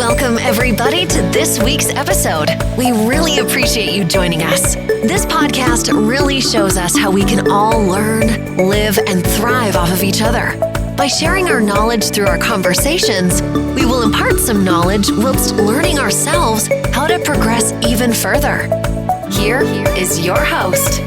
Welcome, everybody, to this week's episode. We really appreciate you joining us. This podcast really shows us how we can all learn, live, and thrive off of each other. By sharing our knowledge through our conversations, we will impart some knowledge whilst learning ourselves how to progress even further. Here is your host.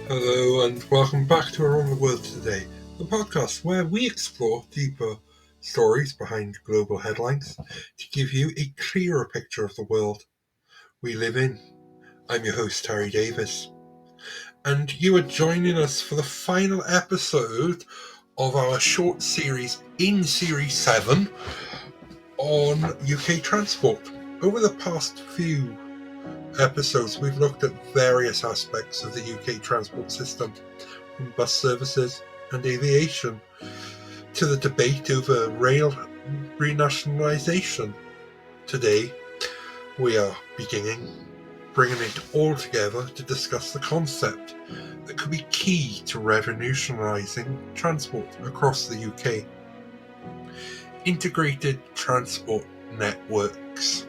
Hello and welcome back to Around the World Today, the podcast where we explore deeper stories behind global headlines to give you a clearer picture of the world we live in. I'm your host, Terry Davis, and you are joining us for the final episode of our short series in Series 7 on UK transport. Over the past few episodes, we've looked at various aspects of the UK transport system, from bus services and aviation to the debate over rail renationalisation. Today, we are bringing it all together to discuss the concept that could be key to revolutionising transport across the UK. Integrated transport networks.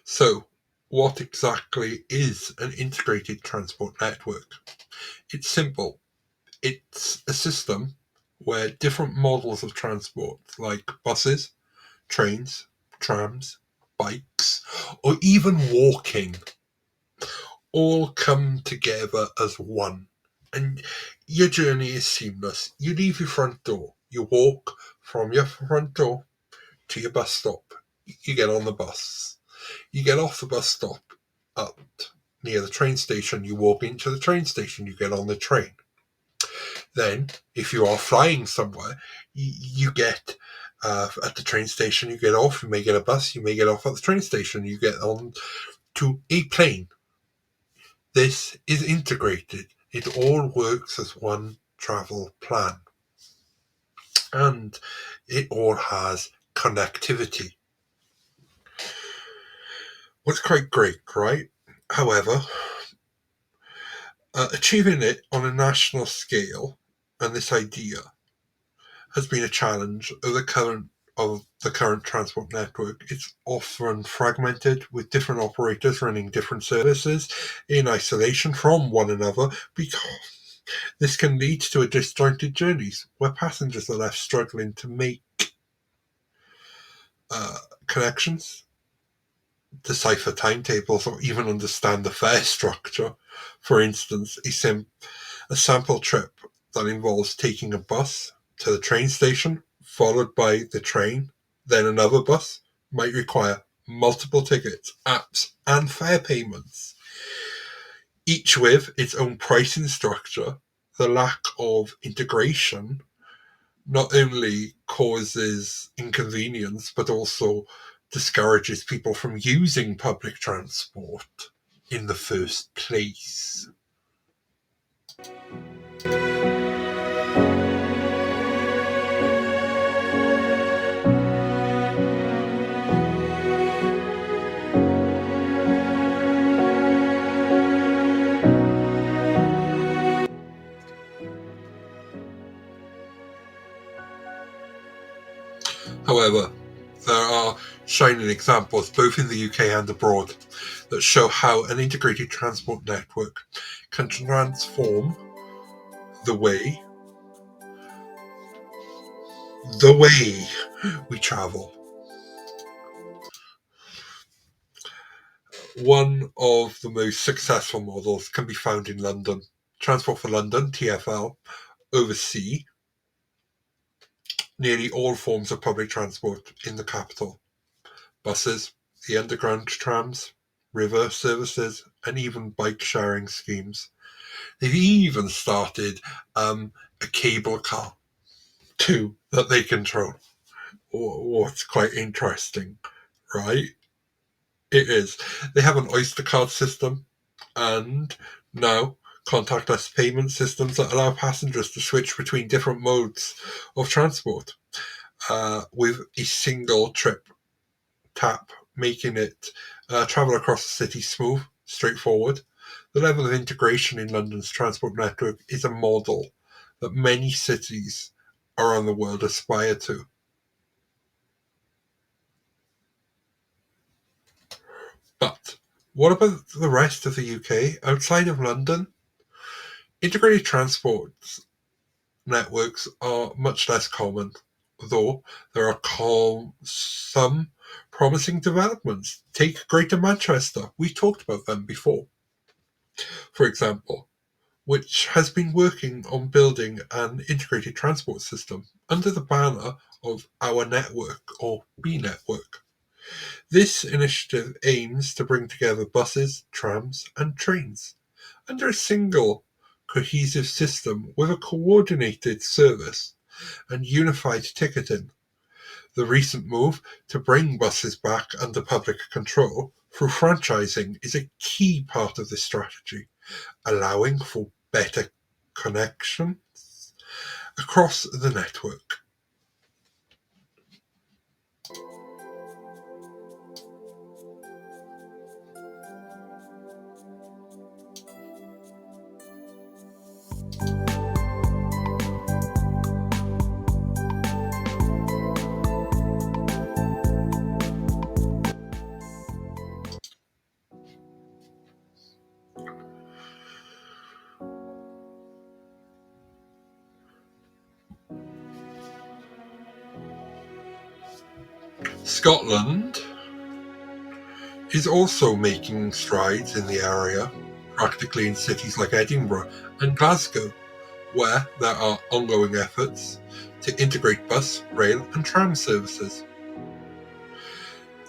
So, what exactly is an integrated transport network? It's simple. It's a system where different models of transport, like buses, trains, trams, bikes, or even walking, all come together as one. And your journey is seamless. You leave your front door, you walk from your front door to your bus stop, you get on the bus. You get off the bus stop near the train station, you walk into the train station, you get on the train. Then, if you are flying somewhere, you get at the train station, you get off, you may get a bus, you may get off at the train station, you get on to a plane. This is integrated. It all works as one travel plan. And it all has connectivity. What's quite great, right? However, achieving it on a national scale, and this idea, has been a challenge of the current transport network. It's often fragmented, with different operators running different services in isolation from one another, because this can lead to disjointed journeys where passengers are left struggling to make connections, decipher timetables, or even understand the fare structure. For instance, a sample trip that involves taking a bus to the train station, followed by the train, then another bus, might require multiple tickets, apps, and fare payments, each with its own pricing structure. The lack of integration not only causes inconvenience, but also discourages people from using public transport in the first place. However, there are shining examples, both in the UK and abroad, that show how an integrated transport network can transform the way we travel. One of the most successful models can be found in London. Transport for London, TfL, oversee nearly all forms of public transport in the capital. Buses, the underground trams, river services, and even bike sharing schemes. They've even started a cable car too that they control. What's quite interesting, right? It is. They have an Oyster card system and now contactless payment systems that allow passengers to switch between different modes of transport with a single trip tap, making it travel across the city smooth, straightforward, The level of integration in London's transport network is a model that many cities around the world aspire to. But what about the rest of the UK outside of London? Integrated transport networks are much less common, though there are some promising developments. Take Greater Manchester, we talked about them before, for example, which has been working on building an integrated transport system under the banner of Our Network, or We Network. This initiative aims to bring together buses, trams, and trains under a single cohesive system with a coordinated service and unified ticketing. The recent move to bring buses back under public control through franchising is a key part of this strategy, allowing for better connections across the network. Scotland is also making strides in the area, practically in cities like Edinburgh and Glasgow, where there are ongoing efforts to integrate bus, rail, and tram services.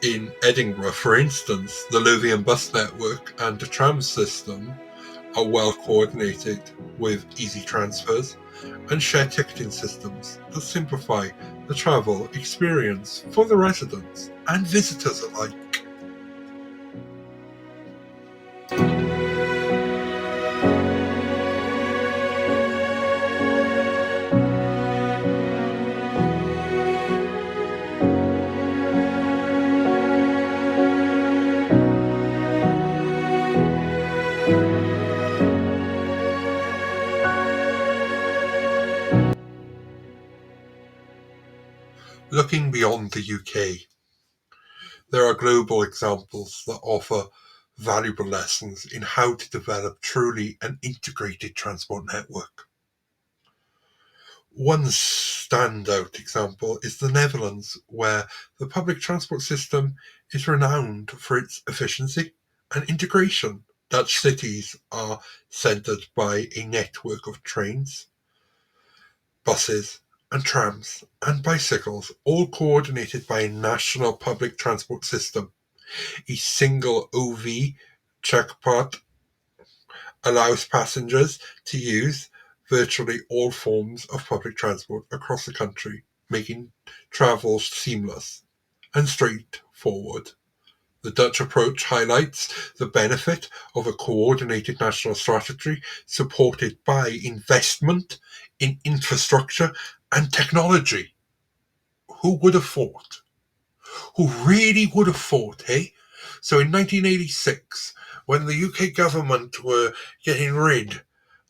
In Edinburgh, for instance, the Lothian bus network and the tram system are well coordinated with easy transfers and shared ticketing systems that simplify the travel experience for the residents and visitors alike. Looking beyond the UK, there are global examples that offer valuable lessons in how to develop truly an integrated transport network. One standout example is the Netherlands, where the public transport system is renowned for its efficiency and integration. Dutch cities are centered by a network of trains, buses, and trams, and bicycles, all coordinated by a national public transport system. A single OV checkpot allows passengers to use virtually all forms of public transport across the country, making travel seamless and straightforward. The Dutch approach highlights the benefit of a coordinated national strategy supported by investment in infrastructure and technology. Who would have thought? Who really would have thought, eh? So in 1986, when the UK government were getting rid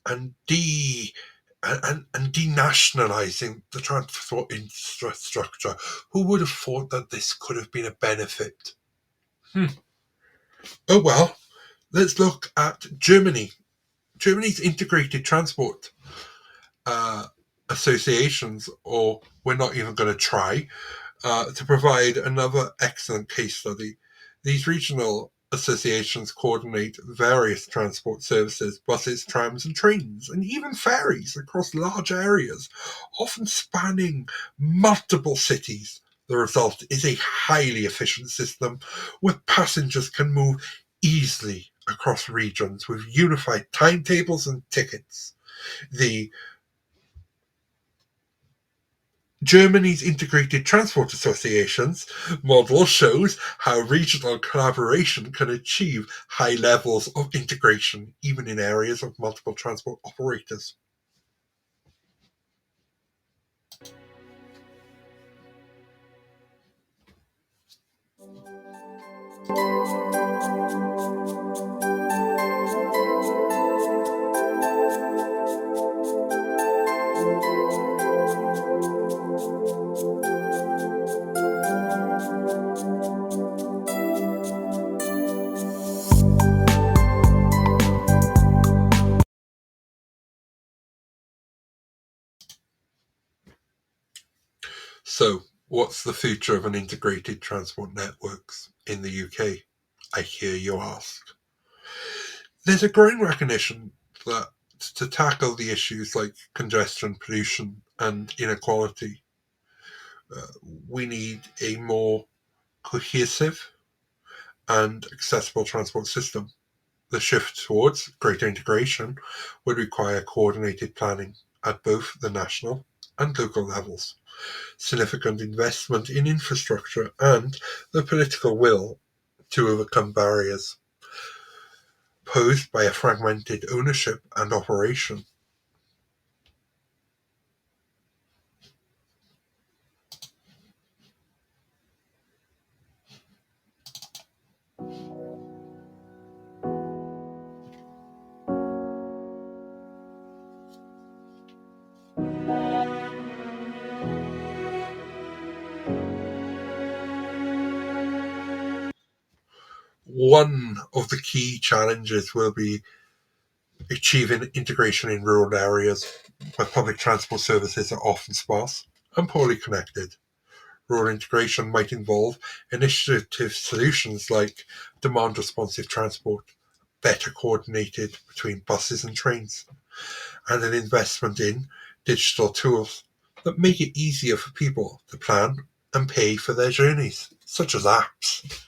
and denationalising the transport infrastructure, who would have thought that this could have been a benefit? Oh well, let's look at Germany. Germany's integrated transport associations, or we're not even going to try, to provide another excellent case study. These regional associations coordinate various transport services, buses, trams, and trains, and even ferries across large areas, often spanning multiple cities. The result is a highly efficient system where passengers can move easily across regions with unified timetables and tickets. The Germany's Integrated Transport Associations model shows how regional collaboration can achieve high levels of integration, even in areas of multiple transport operators. So, what's the future of an integrated transport networks in the UK? I hear you ask. There's a growing recognition that to tackle the issues like congestion, pollution, and inequality, we need a more cohesive and accessible transport system. The shift towards greater integration would require coordinated planning at both the national and local levels, significant investment in infrastructure, and the political will to overcome barriers posed by a fragmented ownership and operation. One of the key challenges will be achieving integration in rural areas where public transport services are often sparse and poorly connected. Rural integration might involve initiative solutions like demand responsive transport, better coordinated between buses and trains, and an investment in digital tools that make it easier for people to plan and pay for their journeys, such as apps.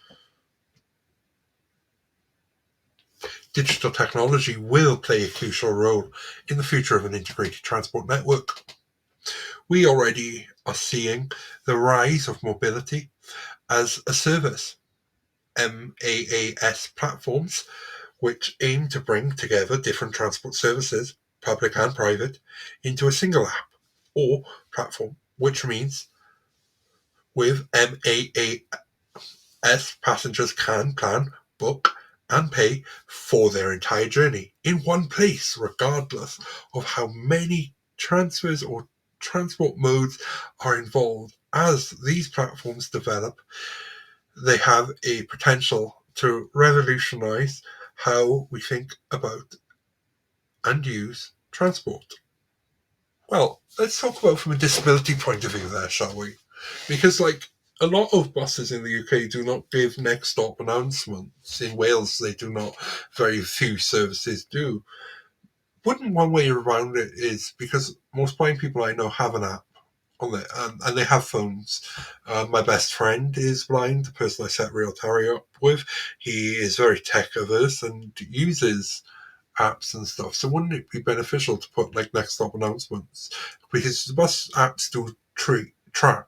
Digital technology will play a crucial role in the future of an integrated transport network. We already are seeing the rise of mobility as a service, MaaS platforms, which aim to bring together different transport services, public and private, into a single app or platform, which means with MaaS, passengers can plan, book, and pay for their entire journey in one place, regardless of how many transfers or transport modes are involved. As these platforms develop, they have a potential to revolutionize how we think about and use transport. Well, let's talk about from a disability point of view there, shall we? Because, like, a lot of buses in the UK do not give next stop announcements. In Wales, they do not. Very few services do. Wouldn't one way around it is because most blind people I know have an app on there, and they have phones. My best friend is blind, the person I set Real Tarry up with. He is very tech averse and uses apps and stuff. So wouldn't it be beneficial to put like next stop announcements? Because the bus apps do track.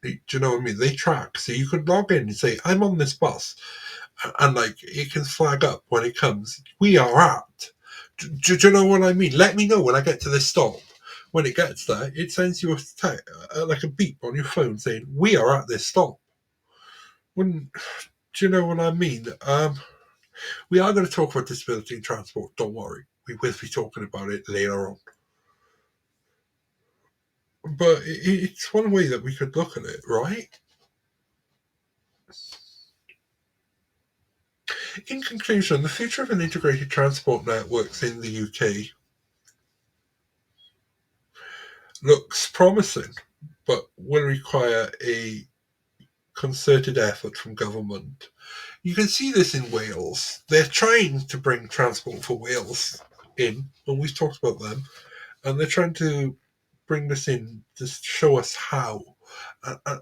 Do you know what I mean? They track. So you could log in and say, I'm on this bus. And like it can flag up when it comes, we are at. Do you know what I mean? Let me know when I get to this stop. When it gets there, it sends you like a beep on your phone saying, we are at this stop. Wouldn't, do you know what I mean? We are going to talk about disability in transport, don't worry. We will be talking about it later on. But it's one way that we could look at it, right? In conclusion, the future of an integrated transport networks in the UK looks promising, but will require a concerted effort from government. You can see this in Wales. They're trying to bring Transport for Wales in, and we've talked about them, and they're trying to bring this in to show us how.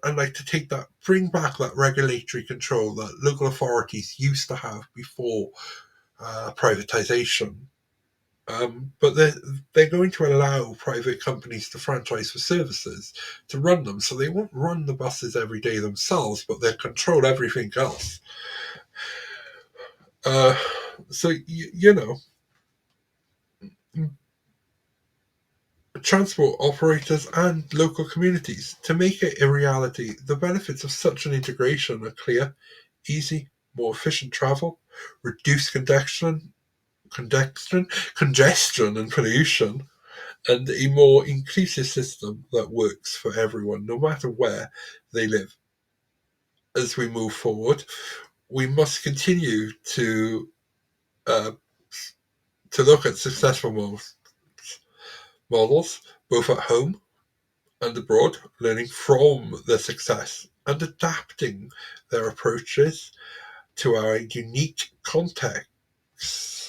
And like to take that, bring back that regulatory control that local authorities used to have before privatisation. But they're going to allow private companies to franchise for services to run them, so they won't run the buses every day themselves, but they'll control everything else. Uh, so you know, transport operators and local communities to make it a reality. The benefits of such an integration are clear: easy, more efficient travel, reduced congestion and pollution, and a more inclusive system that works for everyone, no matter where they live. As we move forward, we must continue uh, to look at successful models, both at home and abroad, learning from their success and adapting their approaches to our unique contexts.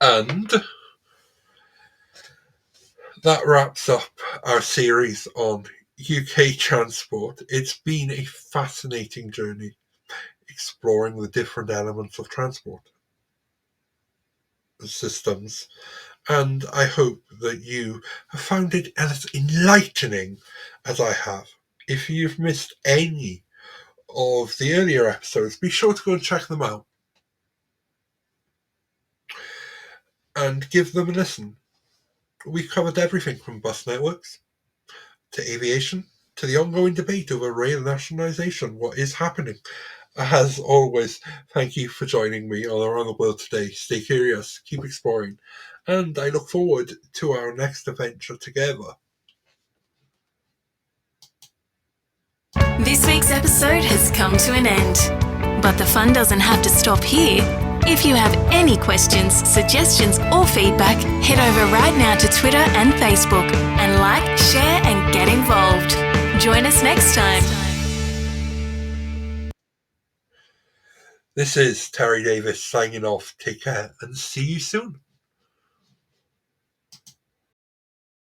And that wraps up our series on UK transport. It's been a fascinating journey exploring the different elements of transport systems, and I hope that you have found it as enlightening as I have. If you've missed any of the earlier episodes, be sure to go and check them out and give them a listen. We've covered everything from bus networks to aviation to the ongoing debate over rail nationalisation. What is happening? As always, thank you for joining me on Around the World Today. Stay curious, keep exploring, and I look forward to our next adventure together. This week's episode has come to an end, but the fun doesn't have to stop here. If you have any questions, suggestions, or feedback, head over right now to Twitter and Facebook and like, share, and get involved. Join us next time. This is Terry Davis signing off. Take care and see you soon.